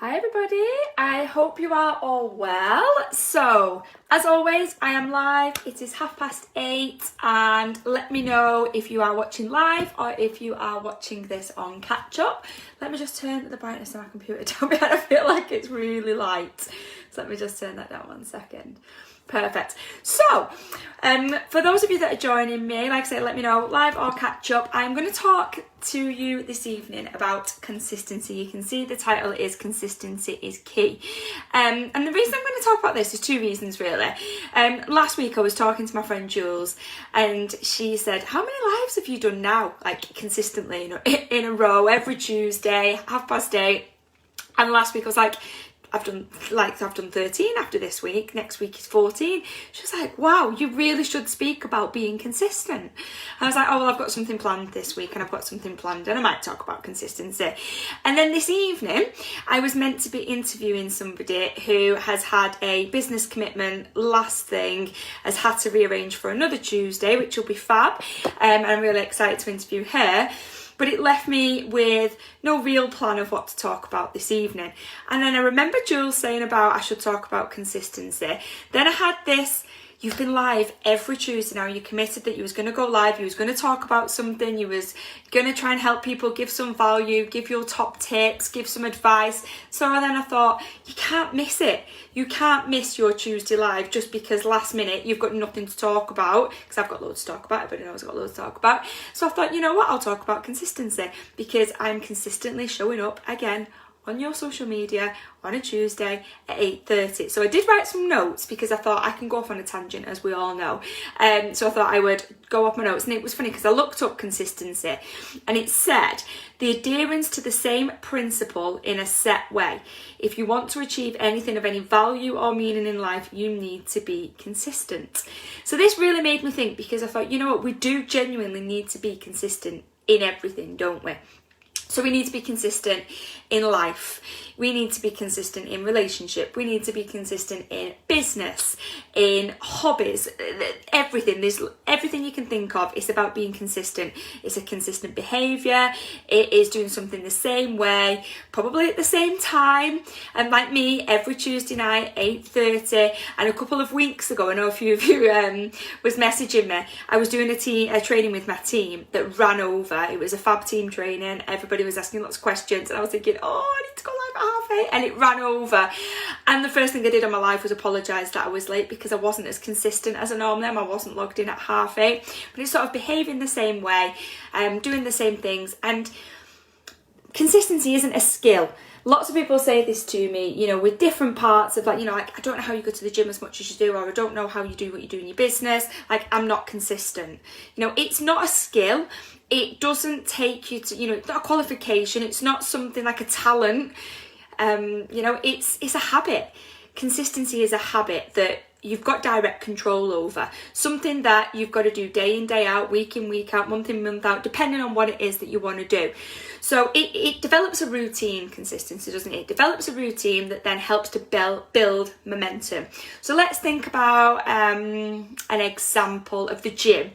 Hi everybody, I hope you are all well. So, as always, I am live. It is 8:30 and let me know if you are watching live or if you are watching this on catch up. Let me just turn the brightness of my computer down because I feel like it's really light. So let me just turn that down 1 second. Perfect. So, for those of you that are joining me, like I say, let me know, live or catch up. I'm going to talk to you this evening about consistency. You can see the title is Consistency is Key. And the reason I'm going to talk about this is two reasons, really. Last week I was talking to my friend Jules and she said, how many lives have you done now? Like consistently, in a row, every Tuesday, 8:30. And last week I was like, I've done 13 after this week. Next week is 14. She was like, wow, you really should speak about being consistent. I was like, oh, well, I've got something planned this week and I've got something planned and I might talk about consistency. And then this evening, I was meant to be interviewing somebody who has had a business commitment last thing, has had to rearrange for another Tuesday, which will be fab. And I'm really excited to interview her. But it left me with no real plan of what to talk about this evening. And then I remember Jules saying about I should talk about consistency. Then I had this, you've been live every Tuesday now, you committed that you was going to go live, you was going to talk about something, you was going to try and help people, give some value, give your top tips, give some advice. So then I thought, you can't miss it. You can't miss your Tuesday live just because last minute you've got nothing to talk about, because I've got loads to talk about, everybody knows I've got loads to talk about. So I thought, you know what, I'll talk about consistency because I'm consistently showing up again on your social media on a Tuesday at 8:30. So I did write some notes because I thought I can go off on a tangent, as we all know. So I thought I would go off my notes, and it was funny because I looked up consistency and it said the adherence to the same principle in a set way. If you want to achieve anything of any value or meaning in life, you need to be consistent. So this really made me think, because I thought, you know what, we do genuinely need to be consistent in everything, don't we? So we need to be consistent in life. We need to be consistent in relationship. We need to be consistent in business, in hobbies, everything. There's everything you can think of. It's about being consistent. It's a consistent behaviour. It is doing something the same way, probably at the same time. And like me, every Tuesday night, 8:30. And a couple of weeks ago, I know a few of you was messaging me. I was doing a training with my team that ran over. It was a fab team training. Everybody was asking lots of questions and I was thinking, oh, I need to go live at 8:30, and it ran over. And the first thing I did on my live was apologise that I was late because I wasn't as consistent as I normally am. I wasn't logged in at 8:30, but it's sort of behaving the same way, doing the same things. And consistency isn't a skill. Lots of people say this to me, with different parts of like, I don't know how you go to the gym as much as you do, or I don't know how you do what you do in your business. Like, I'm not consistent. It's not a skill. It doesn't take you to, it's not a qualification. It's not something like a talent. It's a habit. Consistency is a habit that you've got direct control over. Something that you've got to do day in, day out, week in, week out, month in, month out, depending on what it is that you want to do. So it develops a routine, consistency, doesn't it? It develops a routine that then helps to build momentum. So let's think about an example of the gym.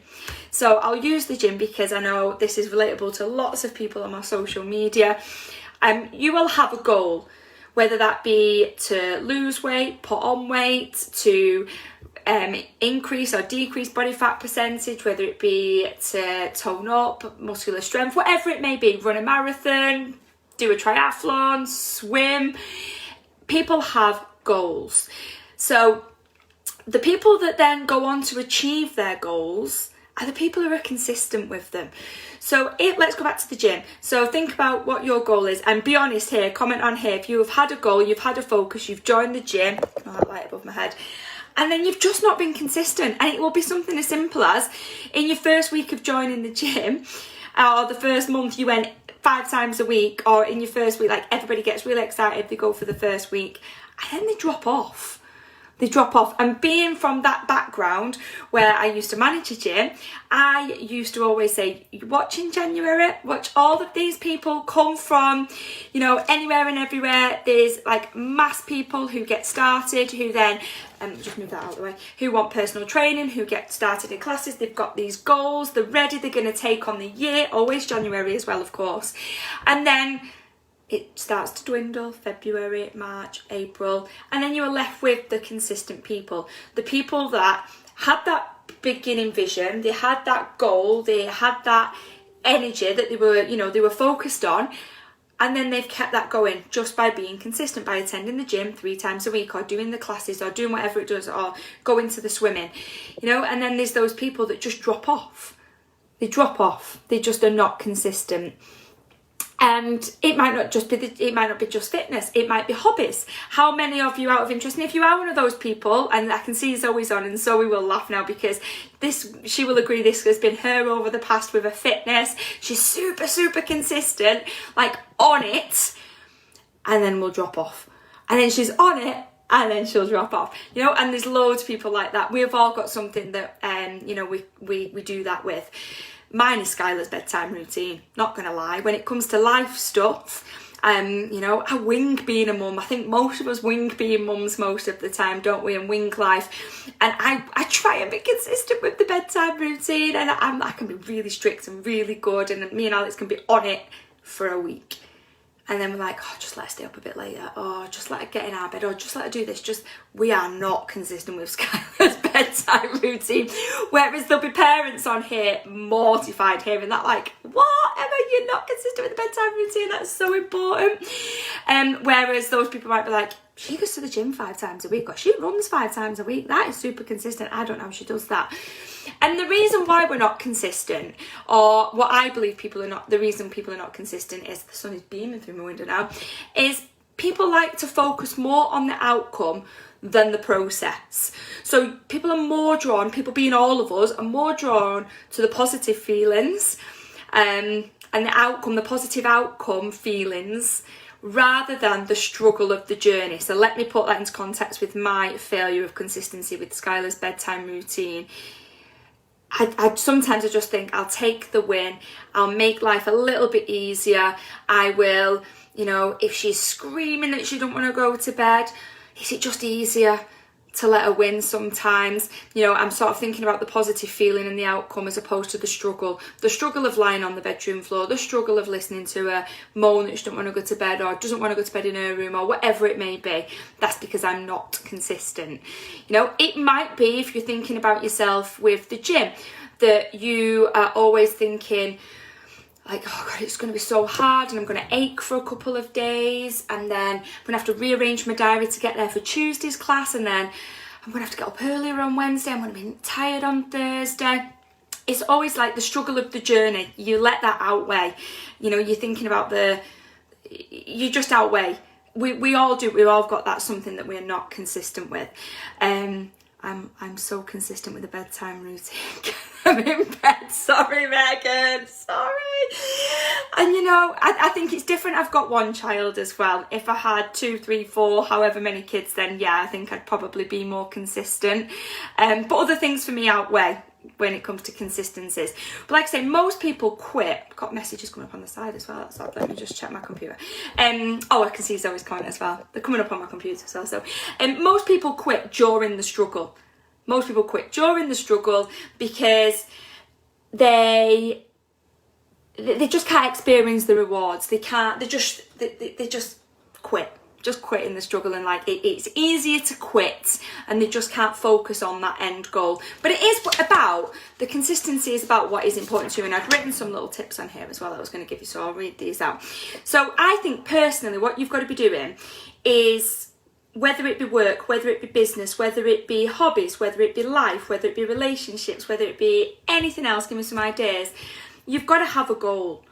So I'll use the gym because I know this is relatable to lots of people on my social media. You will have a goal, whether that be to lose weight, put on weight, to increase or decrease body fat percentage, whether it be to tone up, muscular strength, whatever it may be, run a marathon, do a triathlon, swim. People have goals. So the people that then go on to achieve their goals are the people who are consistent with them. So let's go back to the gym. So think about what your goal is and be honest here, comment on here. If you have had a goal, you've had a focus, you've joined the gym, oh, that light above my head, and then you've just not been consistent. And it will be something as simple as in your first week of joining the gym, or the first month you went 5 times a week, or in your first week, like everybody gets really excited, they go for the first week, and then they drop off. And being from that background where I used to manage a gym, I used to always say, watch in January, watch all of these people come from, anywhere and everywhere. There's like mass people who get started, who then, just move that out of the way, who want personal training, who get started in classes. They've got these goals, they're ready, they're going to take on the year, always January as well, of course. And then it starts to dwindle, February, March, April, and then you are left with the consistent people. The people that had that beginning vision, they had that goal, they had that energy that they were, they were focused on, and then they've kept that going just by being consistent, by attending the gym 3 times a week, or doing the classes, or doing whatever it does, or going to the swimming, and then there's those people that just drop off. They drop off. They just are not consistent. And it might not be just fitness, it might be hobbies. How many of you, out of interest, and if you are one of those people, and I can see Zoe's on, and Zoe will laugh now because she will agree this has been her over the past with her fitness. She's super, super consistent, like on it, and then will drop off. And then she's on it, and then she'll drop off. And there's loads of people like that. We've all got something that, we do that with. Mine is Skylar's bedtime routine, not gonna lie. When it comes to life stuff, I wing being a mum. I think most of us wing being mums most of the time, don't we? And wing life. And I try and be consistent with the bedtime routine, and I can be really strict and really good, and me and Alex can be on it for a week. And then we're like, just let her stay up a bit later, or just let her get in our bed, or just let her do this. We are not consistent with Skylar's bedtime routine. Whereas there'll be parents on here mortified hearing that, like, what, Emma, you're not consistent with the bedtime routine, that's so important. Whereas those people might be like, she goes to the gym 5 times a week, or she runs 5 times a week. That is super consistent. I don't know how she does that. And the reason why we're not consistent, or what I believe the reason people are not consistent is, the sun is beaming through my window now, is people like to focus more on the outcome than the process. So people being all of us, are more drawn to the positive feelings, and the positive outcome feelings, rather than the struggle of the journey. So let me put that into context with my failure of consistency with Skylar's bedtime routine. I sometimes just think I'll take the win, I'll make life a little bit easier. I will, if she's screaming that she don't want to go to bed, is it just easier to let her win sometimes? I'm sort of thinking about the positive feeling and the outcome as opposed to the struggle of lying on the bedroom floor, the struggle of listening to her moan that she don't want to go to bed, or doesn't want to go to bed in her room, or whatever it may be. That's because I'm not consistent. It might be, if you're thinking about yourself with the gym, that you are always thinking like, oh God, it's going to be so hard, and I'm going to ache for a couple of days, and then I'm going to have to rearrange my diary to get there for Tuesday's class, and then I'm going to have to get up earlier on Wednesday, I'm going to be tired on Thursday. It's always like the struggle of the journey. You let that outweigh. You're thinking about you just outweigh. We all do. We've all got that something that we're not consistent with. I'm so consistent with the bedtime routine. I'm in bed. Sorry, Megan. Sorry. And I think it's different. I've got one child as well. If I had 2, 3, 4, however many kids, then yeah, I think I'd probably be more consistent. But other things for me outweigh when it comes to consistencies. But like I say, most people quit. I've got messages coming up on the side as well. So let me just check my computer. I can see Zoe's comment as well. They're coming up on my computer as well. So most people quit during the struggle. Most people quit during the struggle because they just can't experience the rewards. They just quit. Just quit in the struggle, and like it's easier to quit, and they just can't focus on that end goal. But it is about, the consistency is about what is important to you, and I've written some little tips on here as well that I was going to give you, so I'll read these out. So I think personally what you've got to be doing is, whether it be work, whether it be business, whether it be hobbies, whether it be life, whether it be relationships, whether it be anything else, give me some ideas, you've got to have a goal.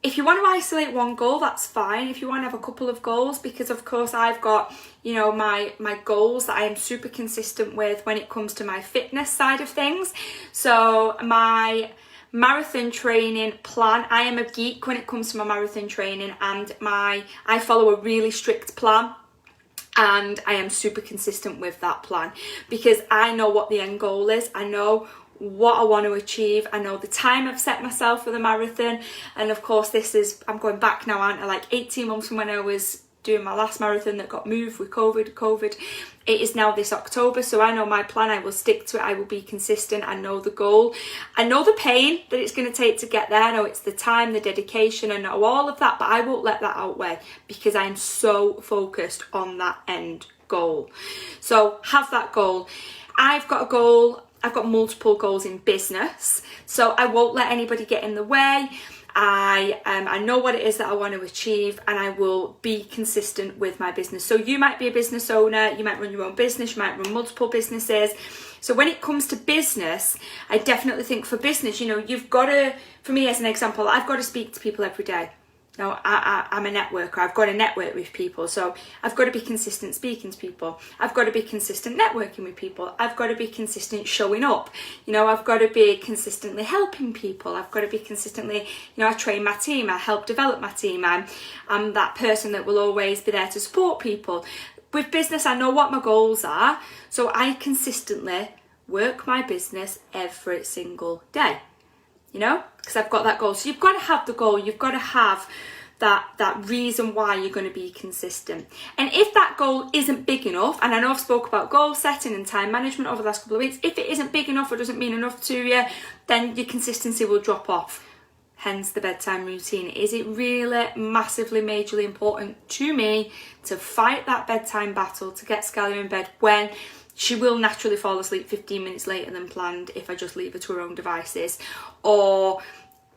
If you want to isolate one goal, that's fine. If you want to have a couple of goals, because of course I've got, my goals that I am super consistent with when it comes to my fitness side of things. So my marathon training plan, I am a geek when it comes to my marathon training, and I follow a really strict plan. And I am super consistent with that plan because I know what the end goal is. I know what I want to achieve. I know the time I've set myself for the marathon. And of course, I'm going back now, aren't I? Like 18 months from when I was doing my last marathon that got moved with COVID. It is now this October, so I know my plan. I will stick to it. I will be consistent. I know the goal. I know the pain that it's going to take to get there. I know it's the time, the dedication, and all of that, but I won't let that outweigh because I am so focused on that end goal. So have that goal. I've got a goal. I've got multiple goals in business, so I won't let anybody get in the way. I know what it is that I want to achieve, and I will be consistent with my business. So you might be a business owner, you might run your own business, you might run multiple businesses. So when it comes to business, I definitely think for business, you've got to, for me as an example, I've got to speak to people every day. I'm a networker. I've got to network with people. So I've got to be consistent speaking to people. I've got to be consistent networking with people. I've got to be consistent showing up. I've got to be consistently helping people. I've got to be consistently, I train my team. I help develop my team. I'm that person that will always be there to support people. With business, I know what my goals are. So I consistently work my business every single day. Because I've got that goal. So you've got to have the goal. You've got to have that reason why you're going to be consistent. And if that goal isn't big enough, and I know I've spoke about goal setting and time management over the last couple of weeks, if it isn't big enough or doesn't mean enough to you, then your consistency will drop off. Hence the bedtime routine. Is it really massively, majorly important to me to fight that bedtime battle, to get Skylar in bed when she will naturally fall asleep 15 minutes later than planned if I just leave her to her own devices, or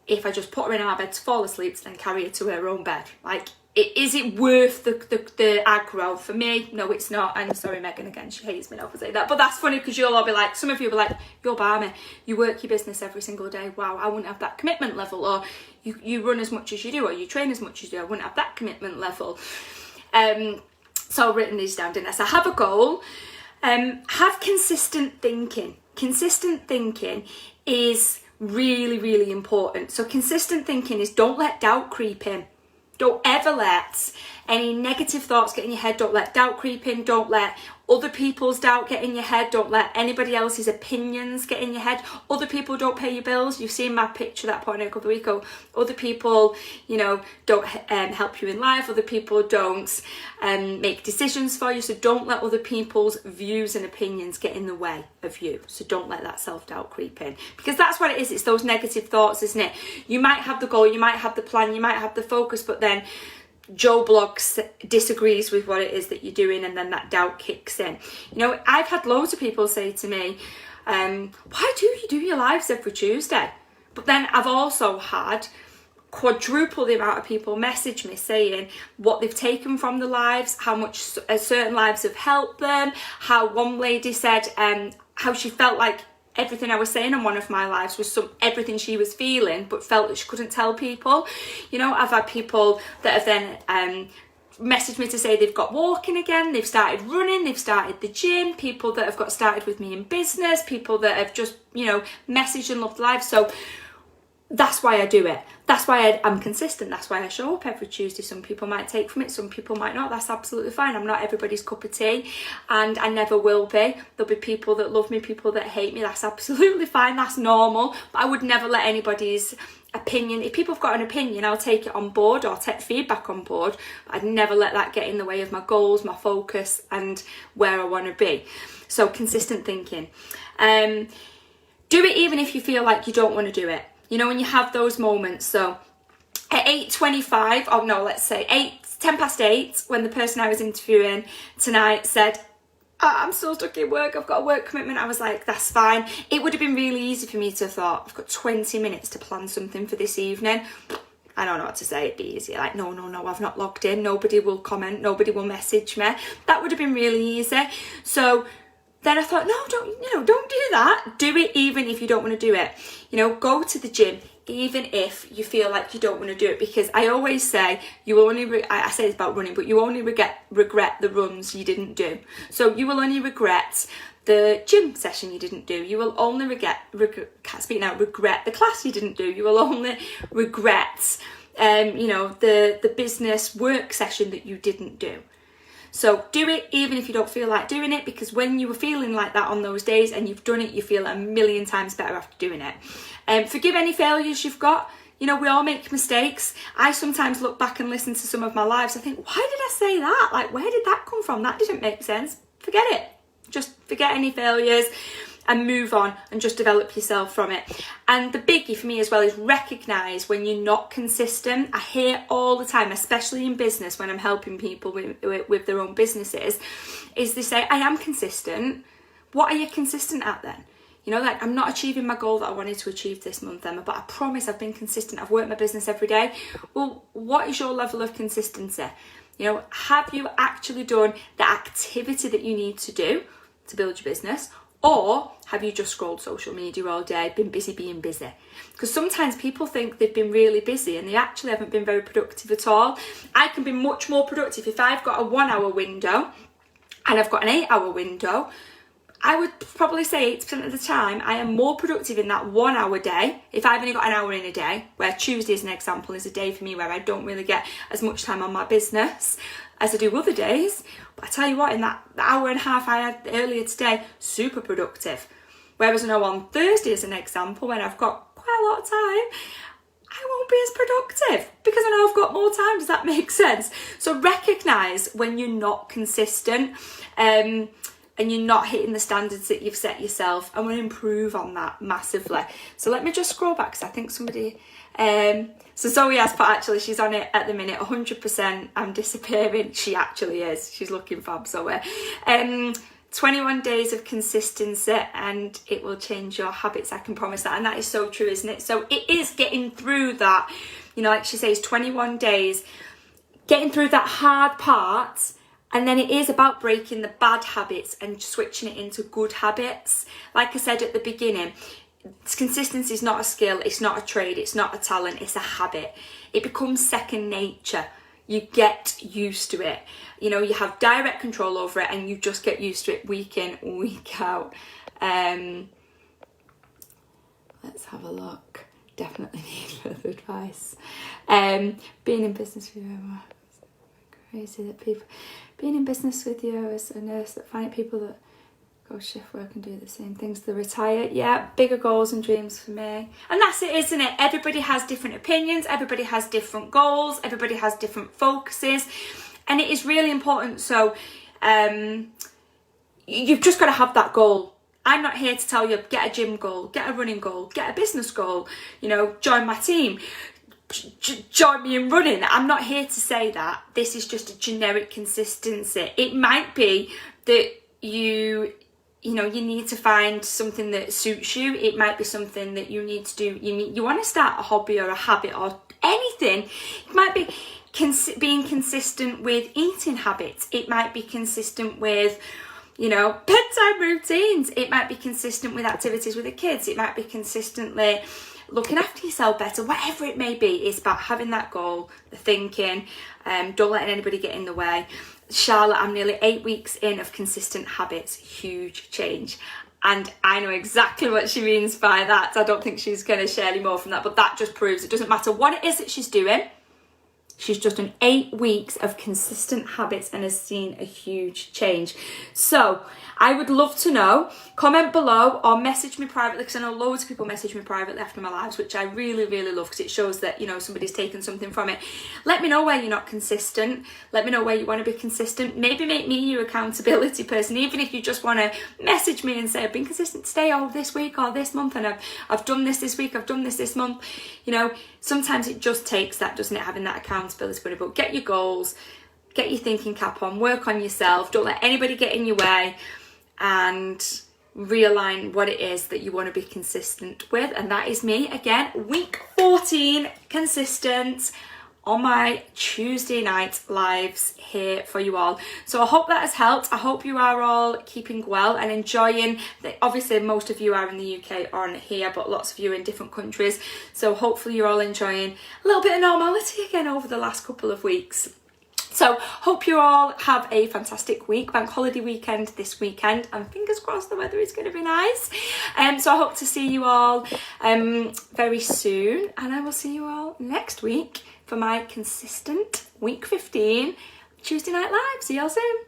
if I just put her in our bed to fall asleep and then carry her to her own bed? Is it worth the aggro? For me, no, it's not. I'm sorry, Megan, again, she hates me now for saying that. But that's funny because you'll all be like, some of you will be like, you're balmy. You work your business every single day. Wow, I wouldn't have that commitment level. Or you run as much as you do, or you train as much as you do. I wouldn't have that commitment level. So I've written these down, didn't I? So have a goal. Have consistent thinking. Consistent thinking is really, really important. So consistent thinking is don't let doubt creep in. Don't ever let any negative thoughts get in your head. Don't let doubt creep in. Don't let other people's doubt get in your head. Don't let anybody else's opinions get in your head. Other people don't pay your bills. You've seen my picture that I put in a couple of weeks ago. Other people, don't help you in life. Other people don't make decisions for you. So don't let other people's views and opinions get in the way of you. So don't let that self-doubt creep in, because that's what it is. It's those negative thoughts, isn't it? You might have the goal, you might have the plan, you might have the focus, but then Joe Bloggs disagrees with what it is that you're doing, and then that doubt kicks in. I've had loads of people say to me, why do you do your lives every Tuesday? But then I've also had quadruple the amount of people message me saying what they've taken from the lives, how much certain lives have helped them, how one lady said how she felt like everything I was saying on one of my lives was everything she was feeling, but felt that she couldn't tell people. I've had people that have then messaged me to say they've got walking again, they've started running, they've started the gym, people that have got started with me in business, people that have just, messaged and loved life. So that's why I do it. That's why I'm consistent. That's why I show up every Tuesday. Some people might take from it, some people might not. That's absolutely fine. I'm not everybody's cup of tea, and I never will be. There'll be people that love me, people that hate me. That's absolutely fine. That's normal. But I would never let anybody's opinion, if people have got an opinion, I'll take it on board or take feedback on board. But I'd never let that get in the way of my goals, my focus, and where I want to be. So consistent thinking. Do it even if you feel like you don't want to do it. When you have those moments. So at 8:25, let's say 10 past 8, when the person I was interviewing tonight said, I'm still stuck in work, I've got a work commitment, I was like, that's fine. It would have been really easy for me to have thought, I've got 20 minutes to plan something for this evening. I don't know what to say, it'd be easy. Like, no, I've not logged in, nobody will comment, nobody will message me. That would have been really easy. So then I thought, no, don't do that. Do it even if you don't want to do it. Go to the gym even if you feel like you don't want to do it, because I always say I say it's about running, but you only regret the runs you didn't do. So you will only regret the gym session you didn't do. You will only regret the class you didn't do. You will only regret the business work session that you didn't do. So do it even if you don't feel like doing it, because when you were feeling like that on those days and you've done it, you feel a million times better after doing it. Forgive any failures you've got. You know, we all make mistakes. I sometimes look back and listen to some of my lives. I think, why did I say that? Like, where did that come from? That didn't make sense. Forget it. Just forget any failures and move on and just develop yourself from it. And the biggie for me as well is recognise when you're not consistent. I hear all the time, especially in business when I'm helping people with their own businesses, is they say, I am consistent. What are you consistent at then? You know, like, I'm not achieving my goal that I wanted to achieve this month, Emma, but I promise I've been consistent. I've worked my business every day. Well, what is your level of consistency? You know, have you actually done the activity that you need to do to build your business? Or have you just scrolled social media all day, been busy being busy? Because sometimes people think they've been really busy and they actually haven't been very productive at all. I can be much more productive if I've got a 1 hour window and I've got an 8 hour window. I would probably say 80% of the time I am more productive in that 1 hour day. If I've only got an hour in a day, where Tuesday as an example is a day for me where I don't really get as much time on my business as I do other days. But I tell you what, in that hour and a half I had earlier today, super productive. Whereas I know on Thursday as an example, when I've got quite a lot of time, I won't be as productive because I know I've got more time. Does that make sense? So recognise when you're not consistent and you're not hitting the standards that you've set yourself, and we'll improve on that massively. So let me just scroll back because I think somebody... so Zoe has put, actually, she's on it at the minute, 100%, I'm disappearing. She actually is. She's looking fab, Zoe. 21 days of consistency and it will change your habits, I can promise that. And that is so true, isn't it? So it is getting through that, you know, like she says, 21 days, getting through that hard part. And then it is about breaking the bad habits and switching it into good habits. Like I said at the beginning, consistency is not a skill, it's not a trade, it's not a talent, it's a habit. It becomes second nature. You get used to it. You know, you have direct control over it and you just get used to it week in, week out. Let's have a look. Definitely need further advice. Being in business with you, crazy that people... Being in business with you as a nurse, that find people that go shift work and do the same things, they retire. Yeah, bigger goals and dreams for me. And that's it, isn't it? Everybody has different opinions, everybody has different goals, everybody has different focuses. And it is really important. So you've just got to have that goal. I'm not here to tell you, get a gym goal, get a running goal, get a business goal, you know, join my team. Join me in running. I'm not here to say that. This is just a generic consistency. It might be that you need to find something that suits you. It might be something that you need to do. You want to start a hobby or a habit or anything. It might be being consistent with eating habits. It might be consistent with, you know, bedtime routines. It might be consistent with activities with the kids. It might be consistently looking after yourself better, whatever it may be. It's about having that goal, the thinking, don't let anybody get in the way. Charlotte, I'm nearly 8 weeks in of consistent habits, huge change. And I know exactly what she means by that. I don't think she's going to share any more from that, but that just proves it doesn't matter what it is that she's doing. She's just done 8 weeks of consistent habits and has seen a huge change. So I would love to know. Comment below or message me privately, because I know loads of people message me privately after my lives, which I really, really love because it shows that, you know, somebody's taken something from it. Let me know where you're not consistent. Let me know where you want to be consistent. Maybe make me your accountability person, even if you just want to message me and say, I've been consistent today or this week or this month, and I've done this week, I've done this month. You know, sometimes it just takes that, doesn't it, having that accountability buddy. But get your goals, get your thinking cap on, work on yourself, don't let anybody get in your way, and realign what it is that you want to be consistent with. And that is me again, week 14, consistent on my Tuesday night lives here for you all. So I hope that has helped. I hope you are all keeping well and enjoying. Obviously most of you are in the UK on here, but lots of you are in different countries. So hopefully you're all enjoying a little bit of normality again over the last couple of weeks. So hope you all have a fantastic week, bank holiday weekend this weekend, and fingers crossed the weather is going to be nice. So I hope to see you all very soon, and I will see you all next week for my consistent week 15 Tuesday night live. See you all soon.